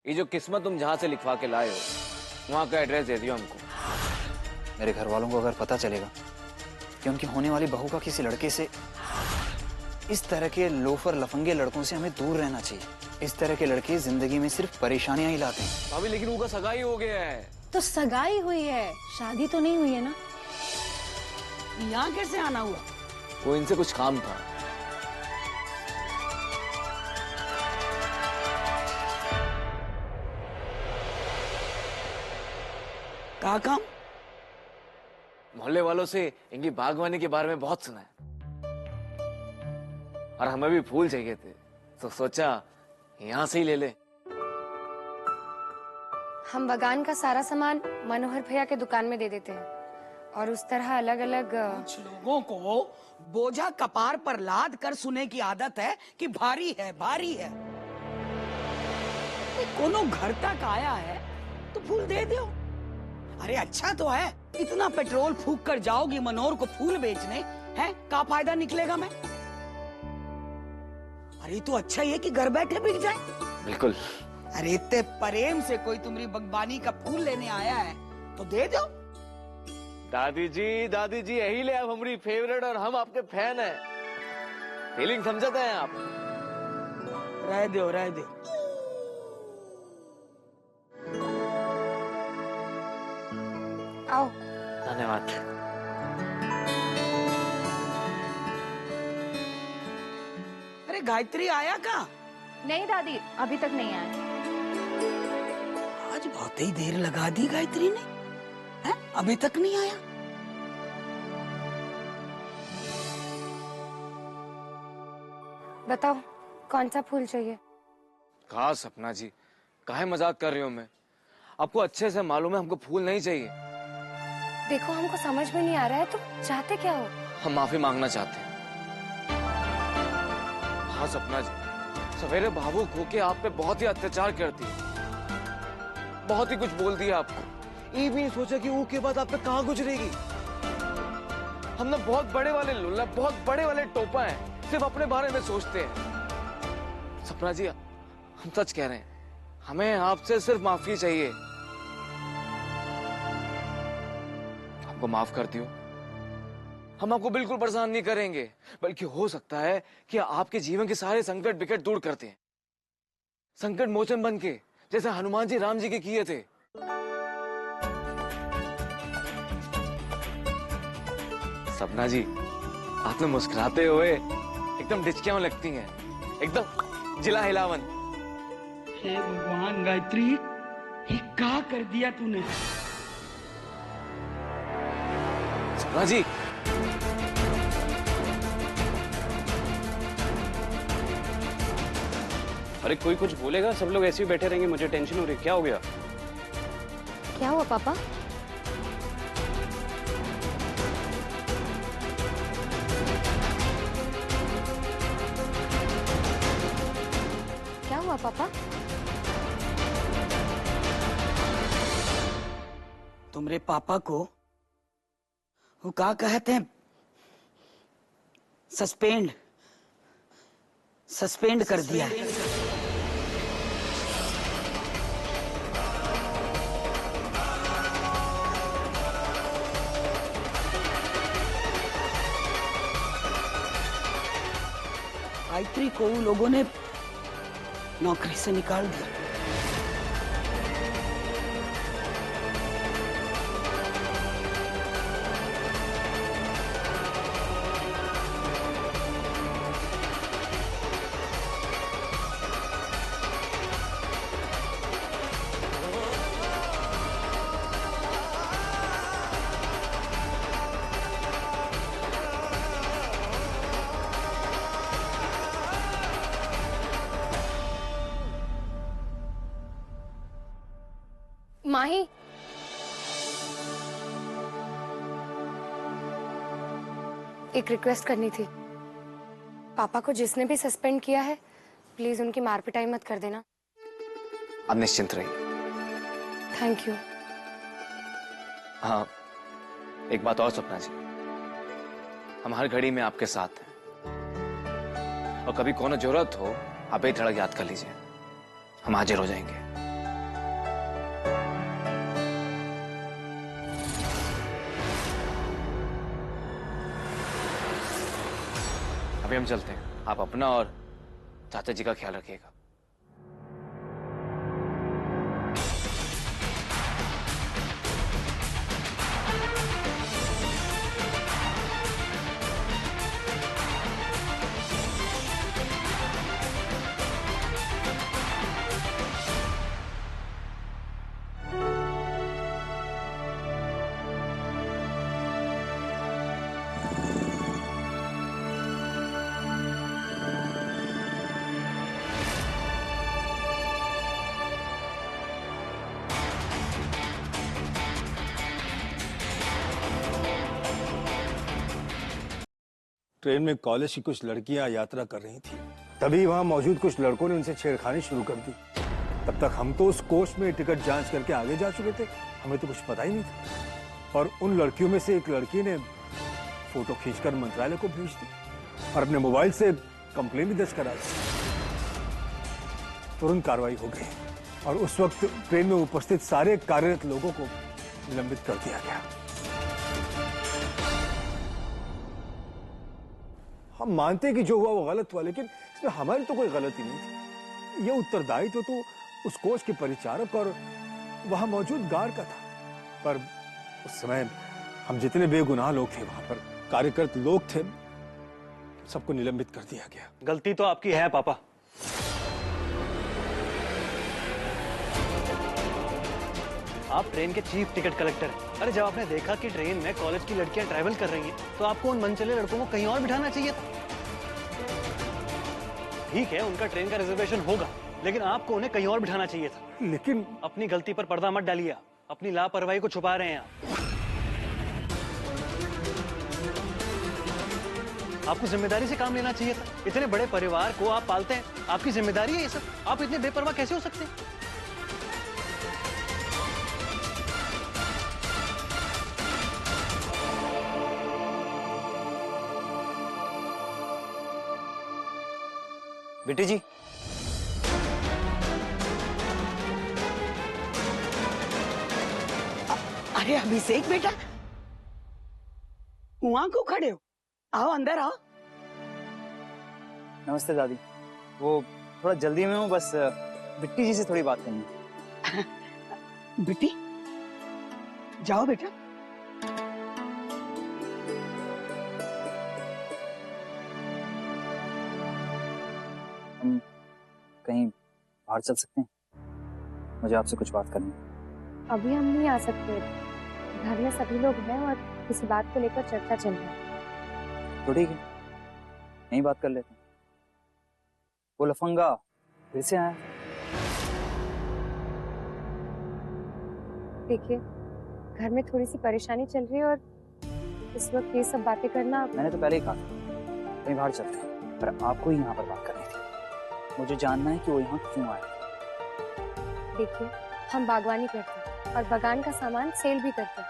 ये जो किस्मत तुम जहाँ से लिखवा के लाए हो, वहाँ का एड्रेस दे दियो हमको। मेरे घर वालों को अगर पता चलेगा कि उनकी होने वाली बहू का किसी लड़के से, इस तरह के लोफर लफंगे लड़कों से हमें दूर रहना चाहिए। इस तरह के लड़के जिंदगी में सिर्फ परेशानियां ही लाते हैं। भाभी लेकिन उनका सगाई हो गया है। तो सगाई हुई है, शादी तो नहीं हुई है ना। यहाँ कैसे आना हुआ? वो इनसे कुछ काम था। क्या काम? मोहल्ले वालों से इनकी बागवानी के बारे में बहुत सुना है और हमें भी फूल चाहिए थे, तो सोचा यहाँ से ही ले ले। हम बागान का सारा सामान मनोहर भैया के दुकान में दे देते हैं और उस तरह अलग अलग कुछ लोगों को बोझा कपार पर लाद कर सुने की आदत है कि भारी है भारी है। कोनो घर तक आया है तो फूल दे दो। अरे अच्छा तो है, इतना पेट्रोल फूक कर जाओगी मनोहर को फूल बेचने, हैं? क्या फायदा निकलेगा मैं? अरे तो अच्छा ये कि घर बैठे बिक जाए। बिल्कुल। अरे इतने प्रेम से कोई तुम्हारी बागवानी का फूल लेने आया है तो दे दो। दादी जी यही ले आप हमारी फेवरेट और हम आपके फैन हैं। फीलिंग समझते हैं आप? रह दो रह दो। आओ। धन्यवाद। अरे गायत्री आया कहाँ? नहीं दादी, अभी तक नहीं आए। आज बहुत ही देर लगा दी गायत्री ने, हैं? अभी तक नहीं आया। बताओ कौन सा फूल चाहिए? कहा सपना जी, काहे मजाक कर रही हूँ मैं? आपको अच्छे से मालूम है हमको फूल नहीं चाहिए। देखो हमको समझ में नहीं आ रहा है, तुम चाहते क्या हो? हम माफी मांगना चाहते हैं। हाँ सपना जी, सवेरे भावुक होके आप पे बहुत ही अत्याचार करती है, बहुत ही कुछ बोल दिया आपको। ये भी नहीं सोचा कि वो के बाद आप पे कहाँ गुजरेगी। हम ना बहुत बड़े वाले लुल्ला, बहुत बड़े वाले टोपा हैं, सिर्फ अपने बारे में सोचते हैं। सपना जी हम सच कह रहे हैं, हमें आपसे सिर्फ माफी चाहिए। हमको माफ कर दियो, हम आपको बिल्कुल परेशान नहीं करेंगे, बल्कि हो सकता है कि आपके जीवन के सारे संकट विकट दूर करते हैं, संकट मोचन बन के, जैसे हनुमान जी राम जी के किए थे। सपना जी आपने मुस्कुराते हुए एकदम डिचकियां लगती हैं, एकदम जिला हिलावन। हे भगवान गायत्री, ये क्या कर दिया तूने? सपना जी अरे कोई कुछ बोलेगा? सब लोग ऐसे ही बैठे रहेंगे, मुझे टेंशन हो रही है। क्या हो गया? क्या हुआ पापा? क्या हुआ पापा? तुम्हारे पापा को वो क्या कहते हैं? सस्पेंड कर दिया है। गायत्री को उन लोगों ने नौकरी से निकाल दिया। माही, एक रिक्वेस्ट करनी थी। पापा को जिसने भी सस्पेंड किया है, प्लीज उनकी मार पिटाई मत कर देना। आप निश्चिंत रहिए। Thank you. हाँ एक बात और सपना जी, हम हर घड़ी में आपके साथ हैं, और कभी कोनो जरूरत हो आप बेधड़क याद कर लीजिए, हम हाजिर हो जाएंगे। अभी हम चलते हैं, आप अपना और चाचा जी का ख्याल रखिएगा। ट्रेन में कॉलेज की कुछ लड़कियां यात्रा कर रही थी, तभी वहां मौजूद कुछ लड़कों ने उनसे छेड़खानी शुरू कर दी। तब तक हम तो उस कोच में टिकट जांच करके आगे जा चुके थे, हमें तो कुछ पता ही नहीं था। और उन लड़कियों में से एक लड़की ने फोटो खींचकर मंत्रालय को भेज दी और अपने मोबाइल से कंप्लेन भी दर्ज करा दी। तुरंत कार्रवाई हो गई और उस वक्त ट्रेन में उपस्थित सारे कार्यरत लोगों को निलंबित कर दिया गया। हम मानते कि जो हुआ वो गलत हुआ, लेकिन इसमें हमारी तो कोई गलती नहीं थी। ये उत्तरदायित्व तो उस कोच के परिचारक और वहां मौजूद गार्ड का था। पर उस समय हम जितने बेगुनाह लोग थे, वहां पर कार्यरत लोग थे, सबको निलंबित कर दिया गया। गलती तो आपकी है पापा। आप ट्रेन के चीफ टिकट कलेक्टर हैं। अरे जब आपने देखा कि ट्रेन में कॉलेज की लड़कियां ट्रैवल कर रही हैं, तो आपको उन मनचले लड़कों को कहीं और बिठाना चाहिए था। ठीक है, उनका ट्रेन का रिजर्वेशन होगा, लेकिन आपको उन्हें कहीं और बिठाना चाहिए था। लेकिन अपनी गलती पर पर्दा मत डालिए, आप अपनी लापरवाही को छुपा रहे हैं आपको जिम्मेदारी से काम लेना चाहिए था। इतने बड़े परिवार को आप पालते हैं, आपकी जिम्मेदारी है ये सब। आप इतने बेपरवाह कैसे हो सकते हैं? बेटी जी, अरे अभिषेक बेटा, वहां क्यों खड़े हो? आओ अंदर आओ। नमस्ते दादी। वो थोड़ा जल्दी में हूँ, बस बिट्टी जी से थोड़ी बात करनी है। बेटी जाओ बेटा। हम कहीं बाहर चल सकते हैं? मुझे आपसे कुछ बात करनी है। अभी हम नहीं आ सकते, घर में सभी लोग हैं और किसी बात को लेकर चर्चा चल रही है। तो ठीक है, यहीं बात कर लेते हैं। वो लफंगा फिर से आया। देखिए, घर में थोड़ी सी परेशानी चल रही है और इस वक्त ये सब बातें करना। मैंने तो पहले ही कहा था कहीं बाहर चलते हैं, पर आपको ही यहाँ पर बात करनी थी। मुझे जानना है कि वो यहाँ क्यों आया। देखिए, हम बागवानी करते हैं और बागान का सामान सेल भी करते हैं।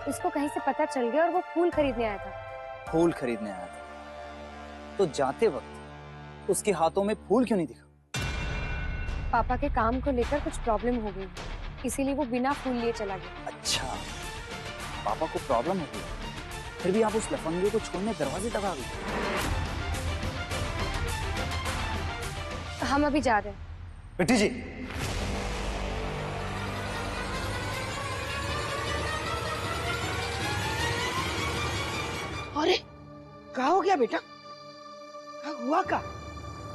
उसको कहीं से पता चल गया और वो फूल खरीदने आया था। फूल खरीदने आया था, तो जाते वक्त उसके हाथों में फूल क्यों नहीं दिखा? पापा के काम को लेकर कुछ प्रॉब्लम हो गई, इसीलिए वो बिना फूल लिए चला गया। अच्छा, पापा को प्रॉब्लम हो गई, फिर भी आप उस लफंगे को छोड़ने दरवाजे तक आ गए। हम अभी जा रहे हैं। बेटी जी, अरे क्या हो गया बेटा? क्या हुआ? का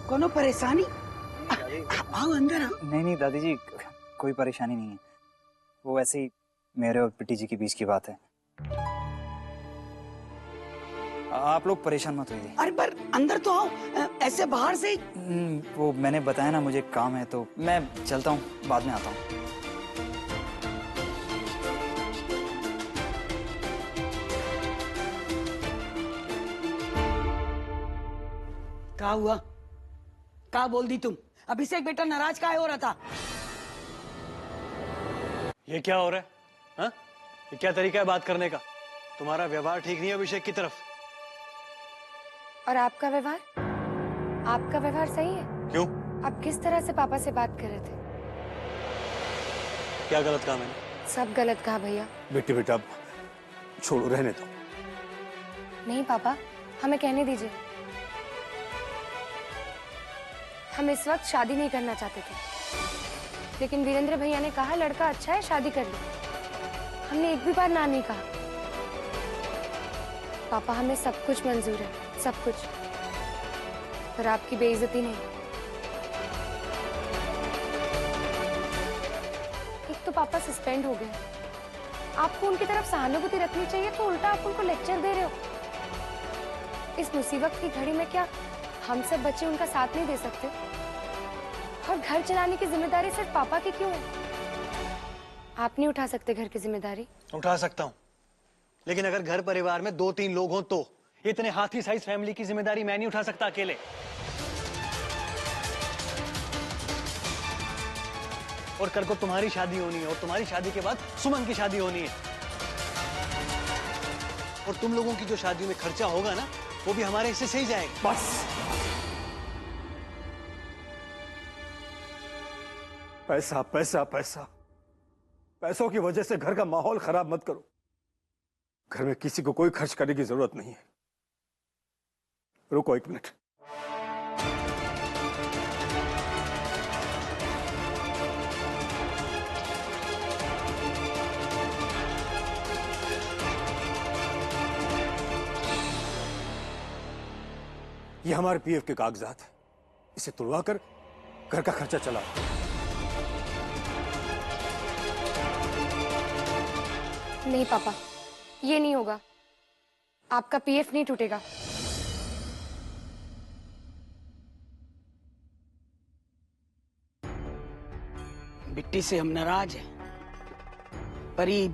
कोनो परेशानी? आओ अंदर आओ। नहीं नहीं दादी जी, कोई परेशानी नहीं है। वो ऐसे ही मेरे और बेटी जी के बीच की बात है। आप लोग परेशान मत होइए। अरे पर अंदर तो आओ, ऐसे बाहर से ही। वो मैंने बताया ना, मुझे काम है, तो मैं चलता हूँ, बाद में आता हूँ। क्या हुआ? क्या बोल दी तुम? अभिषेक बेटा नाराज काहे हो रहा था? ये क्या हो रहा है? हाँ? ये क्या तरीका है बात करने का? तुम्हारा व्यवहार ठीक नहीं है अभिषेक की तरफ। और आपका व्यवहार? आपका व्यवहार सही है? क्यों? आप किस तरह से पापा से बात कर रहे थे? क्या गलत कहा मैंने? सब गलत कहा भैया। बेटी बेटा छोड़ो, रहने दो। नहीं पापा, हमें कहने दीजिए। हम इस वक्त शादी नहीं करना चाहते थे, लेकिन वीरेंद्र भैया ने कहा लड़का अच्छा है, शादी कर लो। हमने एक भी बार ना नहीं कहा। पापा हमें सब कुछ मंजूर है, सब कुछ, पर आपकी बेइज्जती नहीं। एक तो पापा सस्पेंड हो गए, आपको उनकी तरफ सहानुभूति रखनी चाहिए, तो उल्टा आप उनको लेक्चर दे रहे हो। इस मुसीबत की घड़ी में क्या हम सब बच्चे उनका साथ नहीं दे सकते? और घर चलाने की जिम्मेदारी सिर्फ पापा की क्यों है? आप नहीं उठा सकते घर की जिम्मेदारी? उठा सकता हूँ, लेकिन अगर घर परिवार में 2-3 लोग हों तो। इतने हाथी साइज फैमिली की जिम्मेदारी मैं नहीं उठा सकता अकेले। और कल को तुम्हारी शादी होनी है, और तुम्हारी शादी के बाद सुमन की शादी होनी है, और तुम लोगों की जो शादियों में खर्चा होगा ना, वो भी हमारे हिस्से से ही जाएगा। बस पैसा पैसा पैसा, पैसों की वजह से घर का माहौल खराब मत करो। घर में किसी को कोई खर्च करने की जरूरत नहीं है। रुको 1 मिनट। ये हमारे पीएफ के कागजात हैं, इसे तुड़वा कर घर का खर्चा चला। नहीं पापा, ये नहीं होगा। आपका पीएफ नहीं टूटेगा। बिट्टी से हम नाराज हैं, पर ये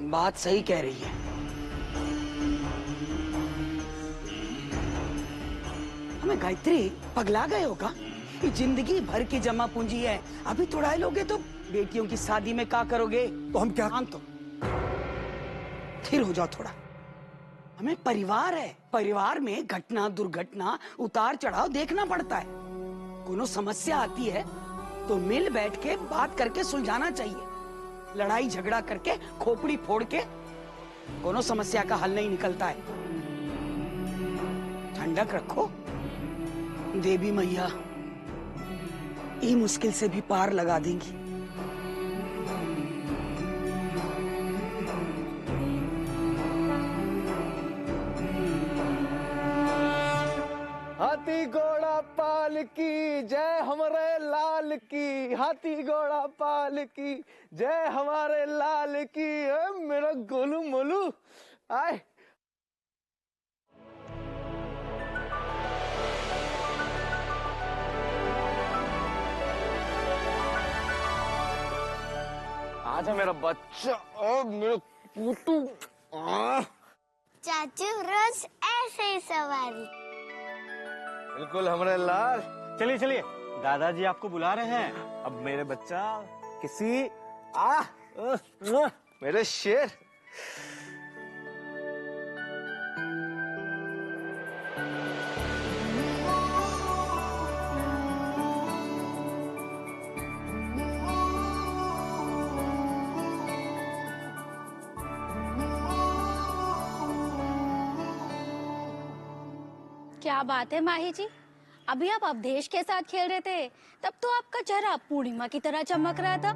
बात सही कह रही है। हमें गायत्री पगला गए होगा? ये जिंदगी भर की जमा पूंजी है, अभी तोड़ा लोगे तो बेटियों की शादी में क्या करोगे? तो हम क्या? शांत हो, स्थिर हो जाओ थोड़ा। हमें परिवार है, परिवार में घटना दुर्घटना उतार चढ़ाव देखना पड़ता है। कोनो समस्या आती है तो मिल बैठ के बात करके सुलझाना चाहिए। लड़ाई झगड़ा करके खोपड़ी फोड़ के कोनो समस्या का हल नहीं निकलता है। ठंडक रखो, देवी मैया ये मुश्किल से भी पार लगा देंगी। हाथी घोड़ा पाल की जय हमारे लाल की, हाथी घोड़ा पाल की जय हमारे लाल की। मेरा गोलू मोलू आए। आजा मेरा बच्चा, ओ मेरा पुटू। चाचू रोज ऐसे ही सवारी। बिल्कुल हमारे लाल। चलिए चलिए, दादाजी आपको बुला रहे हैं। अब मेरे बच्चा किसी मेरे शेर। क्या बात है माही जी, अभी आप अवधेश के साथ खेल रहे थे, तब तो आपका चेहरा पूर्णिमा की तरह चमक रहा था,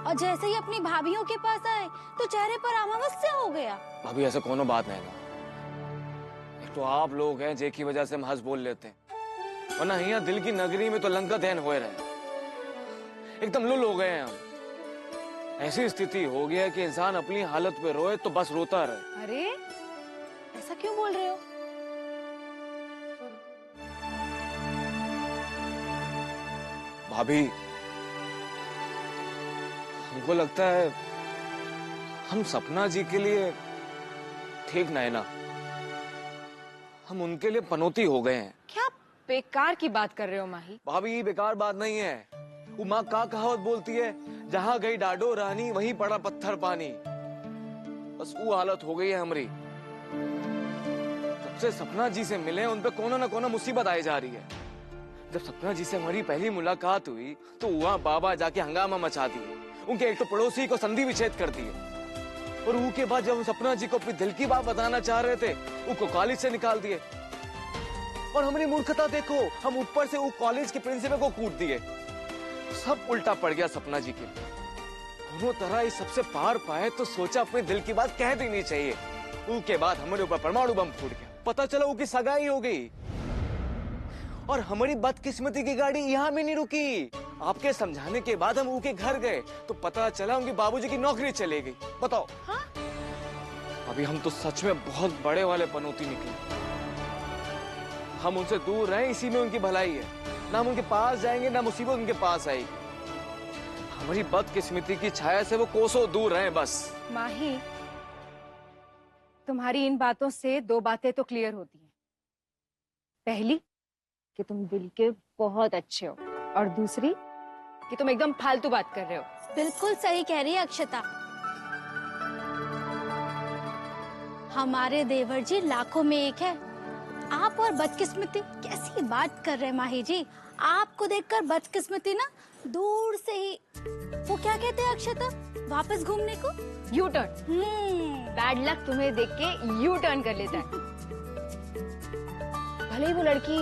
और जैसे ही अपनी भाभीियों के पास आए तो चेहरे पर अमावस्या हो गया। भाभी ऐसा कोनो बात नहीं ना। एक तो आप लोग हैं जे की वजह से हम हंस बोल लेते हैं, वरना यहाँ दिल की नगरी में तो लंका दहन हो रहे। एकदम लुल हो गए हैं हम। ऐसी स्थिति हो गया है कि इंसान अपनी हालत पे रोए तो बस रोता रहे। अरे ऐसा क्यों बोल रहे हो? भाभी हमको लगता है हम सपना जी के लिए ठीक नहीं ना, हम उनके लिए पनौती हो गए हैं। क्या बेकार की बात कर रहे हो माही? भाभी बेकार बात नहीं है। वो माँ का कहावत बोलती है, जहां गई डाडो रानी वहीं पड़ा पत्थर पानी। बस वो हालत हो गई है हमारी। जब से सपना जी से मिले उन पे कोनो ना कोनो मुसीबत आई जा रही है। जब सपना जी से हमारी पहली मुलाकात हुई तो वहाँ बाबा जाके हंगामा मचा दिए। उनके एक तो पड़ोसी को संधि विच्छेद कर दिए, और वो के बाद जब सपना जी को अपनी दिल की बात बताना चाह रहे थे, उनको कॉलेज से निकाल दिए। और हमारी मूर्खता देखो, हम ऊपर से वो कॉलेज के प्रिंसिपल को कूट दिए। सब उल्टा पड़ गया सपना जी के लिए। दोनों तरह इस सबसे पार पाए तो सोचा अपने दिल की बात कह देनी चाहिए। उसके बाद हमारे ऊपर परमाणु बम फूट गया। पता चला उसकी सगाई हो गई और हमारी बदकिस्मती की गाड़ी यहाँ भी नहीं रुकी। आपके समझाने के बाद हम उनके घर गए तो पता चला उनके बाबूजी की नौकरी चली गई। बताओ। हाँ? अभी हम तो सच में बहुत बड़े वाले पनौती निकले। हम उनसे दूर रहे, इसी में उनकी भलाई है। ना हम उनके पास जाएंगे ना मुसीबत उनके पास आएगी। हमारी बदकिस्मती की छाया से वो कोसों दूर रहे बस। माही, तुम्हारी इन बातों से दो बातें तो क्लियर होती हैं। पहली कि तुम दिल के बहुत अच्छे हो और दूसरी कि तुम एकदम फालतू बात कर रहे हो। बिल्कुल सही कह रही है अक्षता। हमारे देवर जी लाखों में एक है। आप और बदकिस्मती कैसी बात कर रहे हैं माही जी। आपको देखकर बदकिस्मती ना दूर से ही, वो क्या कहते हैं अक्षता, वापस घूमने को, यू टर्न। बैड लक तुम्हें देख के यू टर्न कर लेता है। भले ही वो लड़की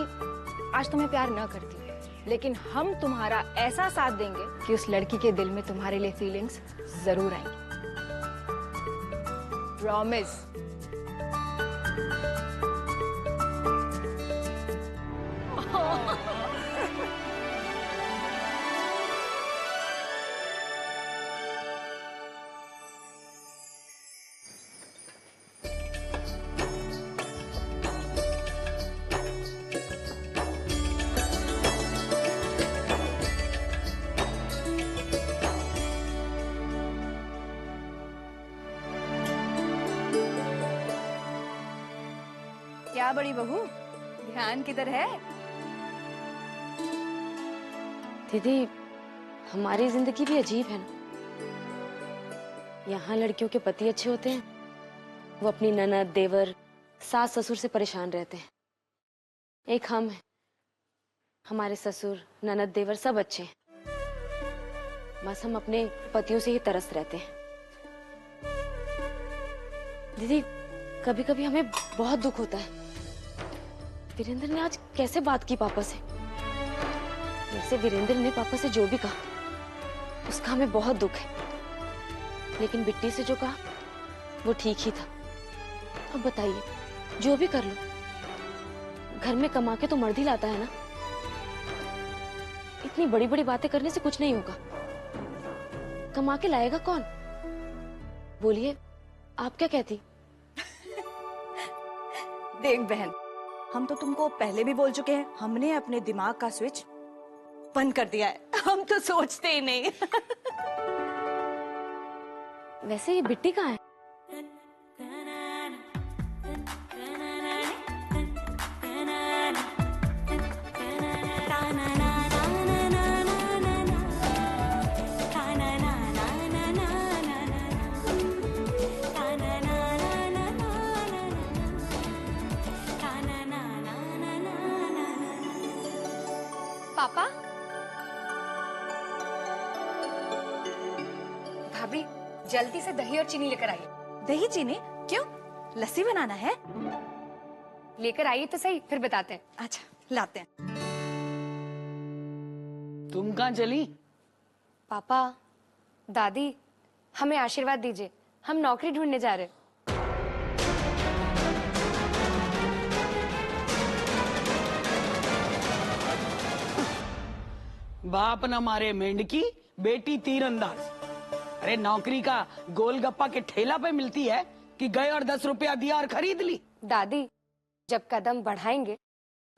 आज तुम्हें प्यार न करती, लेकिन हम तुम्हारा ऐसा साथ देंगे कि उस लड़की के दिल में तुम्हारे लिए फीलिंग्स जरूर आएंगी। प्रॉमिस। क्या बड़ी बहू, ध्यान किधर है? दीदी, हमारी जिंदगी भी अजीब है ना। यहाँ लड़कियों के पति अच्छे होते हैं, वो अपनी ननद, देवर, सास ससुर से परेशान रहते हैं। एक हम हैं, हमारे ससुर, ननद, देवर सब अच्छे हैं, बस हम अपने पतियों से ही तरस रहते हैं। दीदी, कभी कभी हमें बहुत दुख होता है। वीरेंद्र ने आज कैसे बात की पापा से। वैसे वीरेंद्र ने पापा से जो भी कहा उसका हमें बहुत दुख है, लेकिन बिट्टी से जो कहा वो ठीक ही था। अब बताइए, जो भी कर लो, घर में कमा के तो मर्द ही लाता है ना। इतनी बड़ी बड़ी बातें करने से कुछ नहीं होगा। कमा के लाएगा कौन? बोलिए, आप क्या कहती? देख बहन, हम तो तुमको पहले भी बोल चुके हैं, हमने अपने दिमाग का स्विच बंद कर दिया है। हम तो सोचते ही नहीं। वैसे ये बिट्टी कहाँ है? पापा, भाभी जल्दी से दही और चीनी लेकर आइए। दही चीनी क्यों? लस्सी बनाना है? लेकर आइए तो सही, फिर बताते हैं। अच्छा, लाते हैं। तुम कहाँ चली? पापा, दादी, हमें आशीर्वाद दीजिए, हम नौकरी ढूंढने जा रहे हैं। बाप न मारे मेंढकी, बेटी तीरंदाज। अरे नौकरी का गोलगप्पा के ठेला पे मिलती है कि गए और 10 रुपया दिया और खरीद ली। दादी, जब कदम बढ़ाएंगे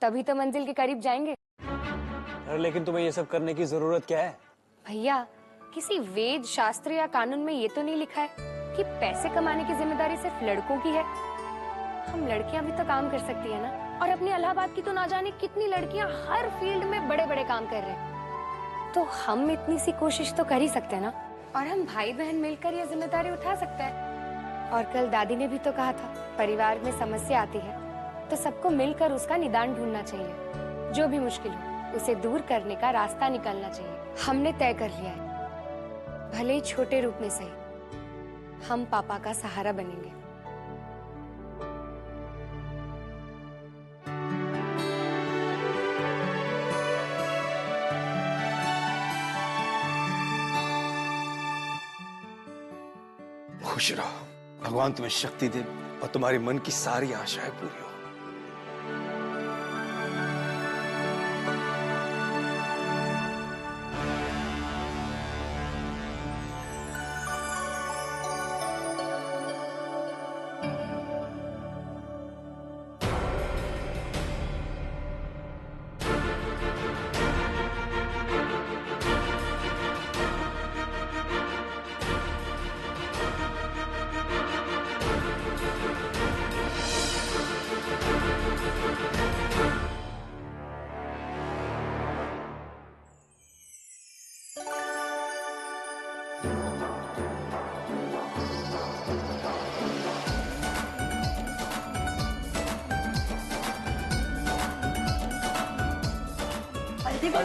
तभी तो मंजिल के करीब जाएंगे। अरे लेकिन तुम्हें ये सब करने की जरूरत क्या है? भैया, किसी वेद, शास्त्र या कानून में ये तो नहीं लिखा है कि पैसे कमाने की जिम्मेदारी सिर्फ लड़कों की है। हम लड़कियां भी तो काम कर सकती है ना। और अपनी इलाहाबाद की तो ना जाने कितनी लड़कियां हर फील्ड में बड़े बड़े काम कर रहे हैं। तो हम इतनी सी कोशिश तो कर ही सकते हैं ना, और हम भाई बहन मिलकर ये जिम्मेदारी उठा सकते हैं। और कल दादी ने भी तो कहा था, परिवार में समस्या आती है तो सबको मिलकर उसका निदान ढूंढना चाहिए। जो भी मुश्किल हो उसे दूर करने का रास्ता निकालना चाहिए। हमने तय कर लिया है, भले ही छोटे रूप में सही, हम पापा का सहारा बनेंगे। खुश रहो, भगवान तुम्हें शक्ति दे और तुम्हारे मन की सारी आशाएं पूरी हो।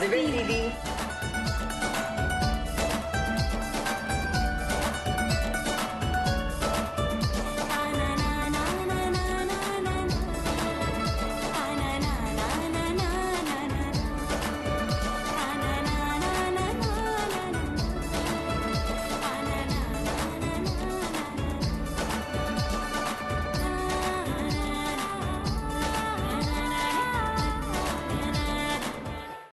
दीदी